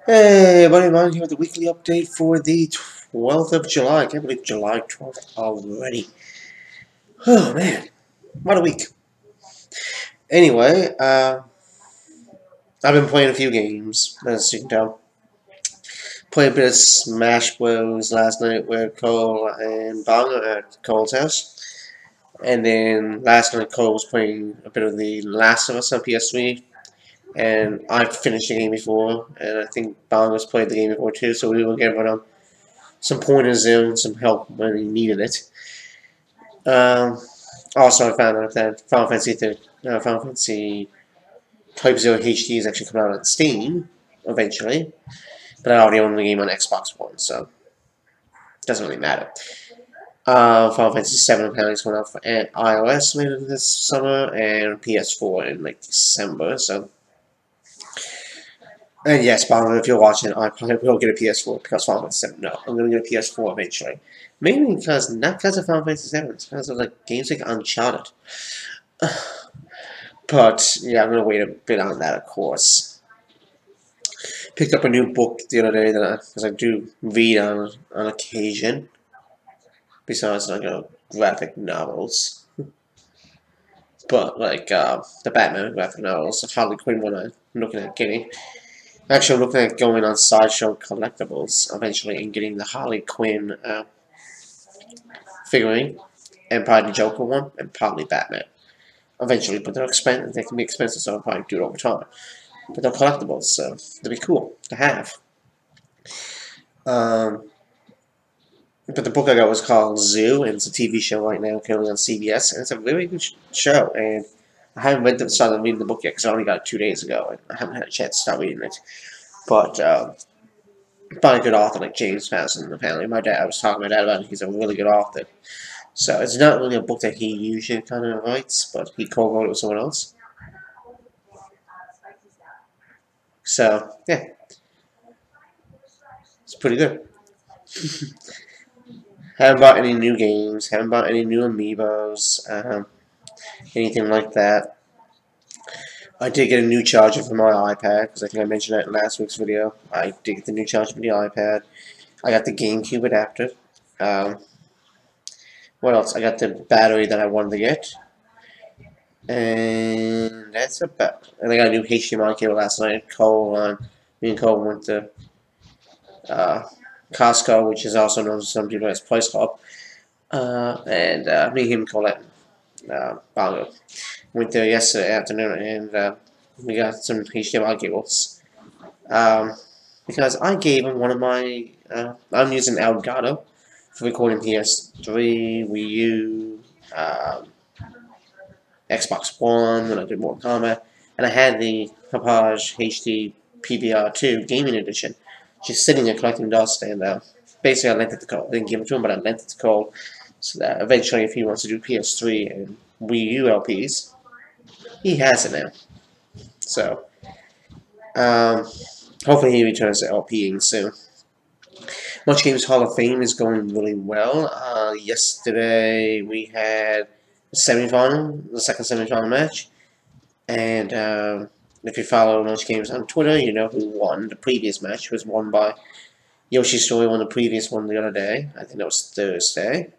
Hey, everybody, Ryan here with the weekly update for the 12th of July. I can't believe July 12th already. Oh, man. What a week. Anyway, I've been playing a few games, as you can tell. Played a bit of Smash Bros. Last night with Cole and Bong at Cole's house. And then last night Cole was playing a bit of The Last of Us on PS3. And I finished the game before, and I think Bong has played the game before too, so we will give him some pointers there and some help when he needed it. Um, Also, I found out that Final Fantasy Type 0 HD is actually coming out on Steam eventually, but I already own the game on Xbox One, so it doesn't really matter. Final Fantasy 7 apparently is coming out for iOS later this summer and PS4 in like December, so. And yes, Bob, if you're watching, I probably will get a PS4 because Final Fantasy 7. No, I'm going to get a PS4 eventually. Mainly because, not because of Final Fantasy 7, it's because of like games like Uncharted. But, yeah, I'm going to wait a bit on that, of course. Picked up a new book the other day because I do read on occasion. Besides, like, graphic novels. But, like, the Batman graphic novels, the Harley Quinn one I'm looking at getting. Actually, I'm looking at going on Sideshow Collectibles eventually and getting the Harley Quinn figurine, and probably the Joker one, and probably Batman. Eventually, but they're expensive. They can be expensive, so I'll probably do it over time. But they're collectibles, so they'll be cool to have. But the book I got was called Zoo, and it's a TV show right now, currently on CBS, and it's a really good show. And I haven't started reading the book yet because I only got it 2 days ago, and I haven't had a chance to start reading it. But by a good author like James Madison, apparently. I was talking to my dad about it. He's a really good author. So it's not really a book that he usually kind of writes, but he co-wrote it with someone else. So yeah, it's pretty good. Haven't bought any new games. Haven't bought any new amiibos. Anything like that. I did get a new charger for my iPad because I think I mentioned that in last week's video. I did get the new charger for the iPad. I got the GameCube adapter. What else? I got the battery that I wanted to get. And that's about. And I got a new HDMI cable last night. Me and Cole went to Costco, which is also known to some people as Price Club. And me and him, Colette, Bongo, went there yesterday afternoon, and we got some HDMI cables. Because I gave him one of my. I'm using Elgato for recording PS3, Wii U, Xbox One when I did Mortal Kombat, and I had the Hauppauge HD PVR2 Gaming Edition, just sitting there collecting dust, and basically I lent it to Cole. Didn't give it to him, but I lent it to Cole, so that eventually if he wants to do PS3 and Wii U LPs, he has it now. So, hopefully he returns to LPing soon. Much Games Hall of Fame is going really well. Yesterday we had the semifinal, the second semifinal match, and if you follow Much Games on Twitter, you know who won. The previous match was won by Yoshi Story. Won the previous one the other day. I think that was Thursday.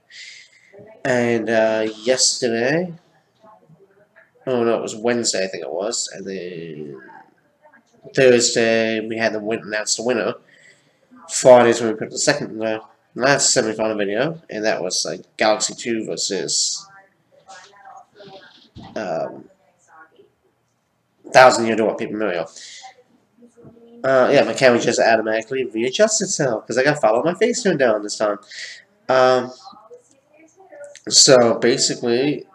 And yesterday, oh no, it was Wednesday. I think it was, and then Thursday we had announced the winner. Fridays when we put the second, last semifinal video, and that was like Galaxy 2 versus 1,000 Year Door Paper Mario. Yeah, my camera just automatically readjusts itself because I got to follow my face turned down this time. So basically,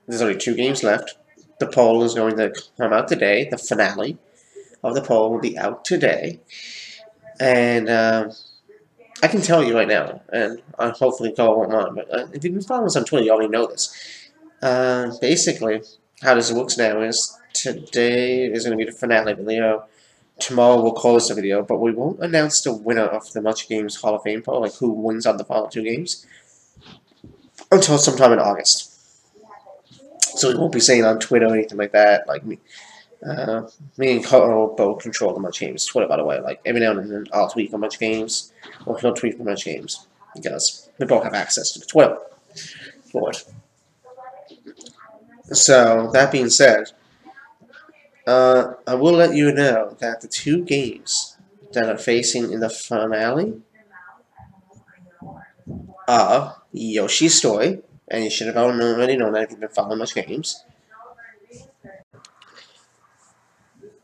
there's only 2 games left. The poll is going to come out today. The finale of the poll will be out today. And I can tell you right now, and hopefully Cole won't mind, but if you've been following us on Twitter, you already know this. Basically, how this works now is today is going to be the finale video. Tomorrow we'll close the video, but we won't announce the winner of the Much Games Hall of Fame poll, like who wins on the final 2 games, until sometime in August. So we won't be saying on Twitter or anything like that, like me. Me and Cole both control the Munch Games Twitter, by the way. Like, every now and then I'll tweet on Munch Games, or he'll tweet from Munch Games, because we both have access to the Twitter for it. So, that being said, I will let you know that the two games that are facing in the finale are Yoshi's Story, and you should have already known that if you've been following Munch Games.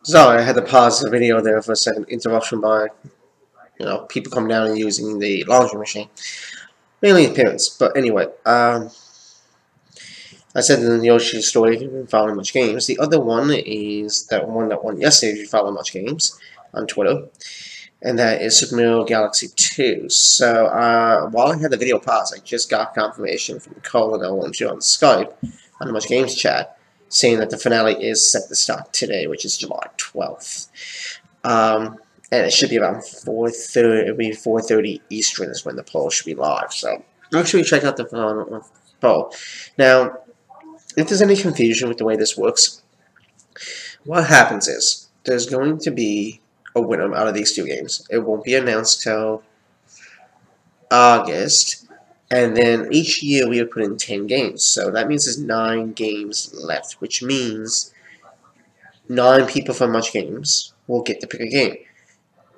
Sorry, I had to pause the video there for a second. Interruption by, people coming down and using the laundry machine. Mainly parents, but anyway, I said in the Yoshi Story, if you've been following Munch Games. The other one is that one that won yesterday, if you follow Munch Games on Twitter, and that is Super Mario Galaxy 2. So, while I had the video paused, I just got confirmation from Cole and L12 on Skype, on the Munch Games chat, saying that the finale is set to start today, which is July 12th. And it should be around 4:30. It'll be 4:30 Eastern is when the poll should be live. So make sure you check out the poll. Now, if there's any confusion with the way this works, what happens is there's going to be a winner out of these two games. It won't be announced till August. And then each year we have put in 10 games. So that means there's 9 games left, which means 9 people from Munch Games will get to pick a game.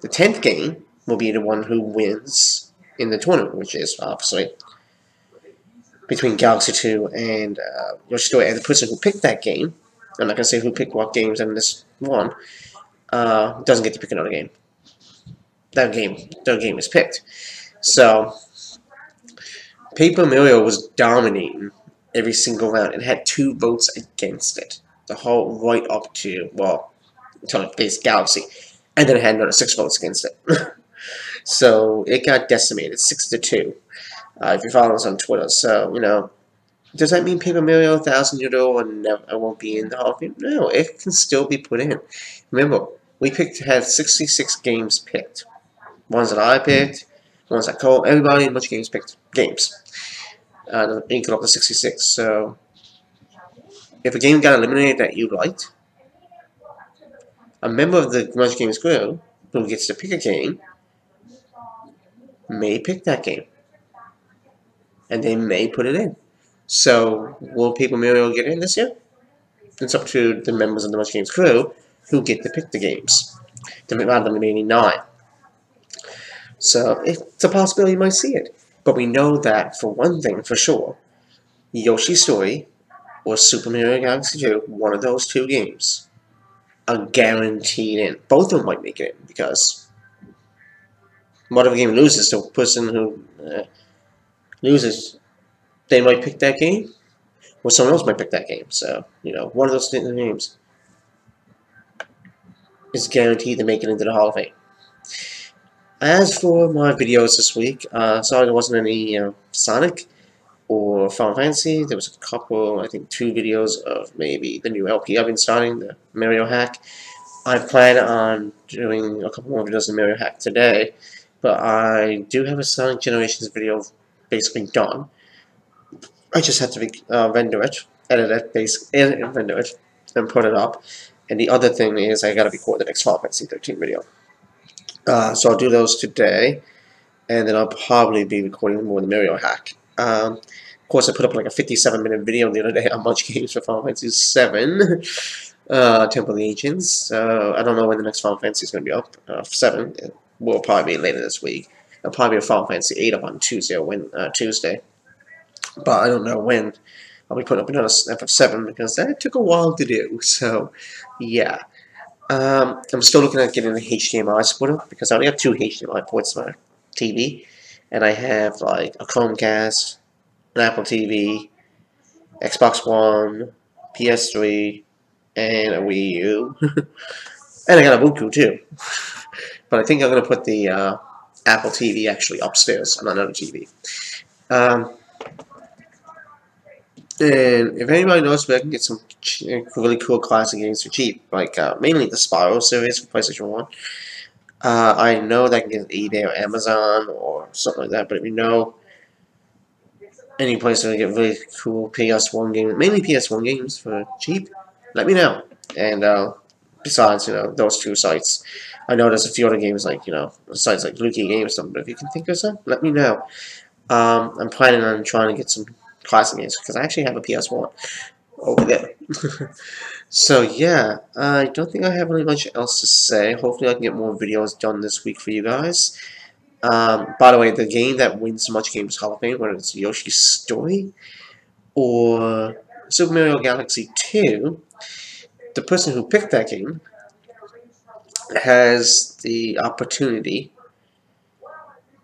The 10th game will be the one who wins in the tournament, which is obviously between Galaxy 2 and Yoshi Story. And the person who picked that game, I'm not going to say who picked what games in this one, doesn't get to pick another game. That game is picked. So Paper Mario was dominating every single round. It had 2 votes against it. The whole right up to, well, until it faced Galaxy. And then it had another 6 votes against it. So it got decimated, 6-2. If you follow us on Twitter. So, does that mean Paper Mario 1000 Year Old and never won't be in the Hall of Fame? No, it can still be put in. Remember, we had 66 games picked. Ones that I picked, ones that Cole, everybody in Munch Games picked games. Equal up to 66. So, if a game got eliminated that you liked, a member of the Munch Games crew who gets to pick a game may pick that game. And they may put it in. So, will Paper Mario get in this year? It's up to the members of the Munch Games crew who get to pick the games. Out of the remaining 9. So, it's a possibility you might see it. But we know that, for one thing, for sure, Yoshi's Story or Super Mario Galaxy 2, one of those 2 games, are guaranteed in. Both of them might make it in, because whatever game loses, the person who loses, they might pick that game, or someone else might pick that game. So, one of those games is guaranteed to make it into the Hall of Fame. As for my videos this week, sorry there wasn't any Sonic or Final Fantasy. There was a couple, I think 2 videos of maybe the new LP I've been starting, the Mario Hack. I plan on doing a couple more videos of Mario Hack today, but I do have a Sonic Generations video basically done. I just have to render it, edit it, and render it, and put it up. And the other thing is I gotta record the next Final Fantasy 13 video. So I'll do those today, and then I'll probably be recording more of the Mario Hack. Of course, I put up like a 57-minute video the other day on Munch Games for Final Fantasy 7, Temple of the Ancients. So I don't know when the next Final Fantasy is going to be up. 7 it will probably be later this week. It'll probably be a Final Fantasy 8 up on Tuesday or Tuesday. But I don't know when I'll be putting up another FF7 because that took a while to do. So, yeah. I'm still looking at getting an HDMI splitter because I only have 2 HDMI ports on my TV, and I have like a Chromecast, an Apple TV, Xbox One, PS3, and a Wii U, and I got a Roku too. But I think I'm gonna put the Apple TV actually upstairs on another TV. And if anybody knows where I can get some really cool classic games for cheap, like mainly the Spyro series for PlayStation 1, I know that I can get eBay or Amazon or something like that, but if you know any place where I get really cool PS1 games, mainly PS1 games for cheap, let me know. And besides, those two sites. I know there's a few other games like, sites like Lucky Games or something, but if you can think of some, let me know. I'm planning on trying to get some classic games, because I actually have a PS1 over there. So yeah, I don't think I have really much else to say. Hopefully I can get more videos done this week for you guys. By the way, the game that wins Much Games Hall of Fame, whether it's Yoshi's Story or Super Mario Galaxy 2, the person who picked that game has the opportunity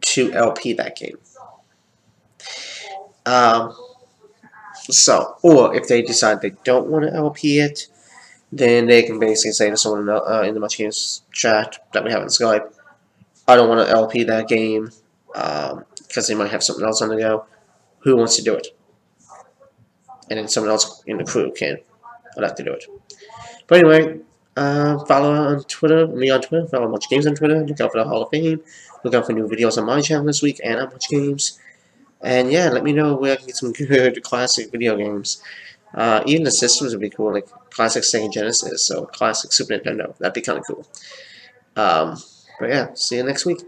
to LP that game. Or if they decide they don't want to LP it, then they can basically say to someone in the Much Games chat that we have in Skype, I don't want to LP that game, because they might have something else on the go. Who wants to do it? And then someone else in the crew can elect to do it. But anyway, follow on Twitter, me on Twitter, follow Much Games on Twitter, look out for the Hall of Fame, look out for new videos on my channel this week and on Much Games. And yeah, let me know where I can get some good classic video games. Even the systems would be cool, like classic Sega Genesis, so classic Super Nintendo. That'd be kind of cool. But yeah, see you next week.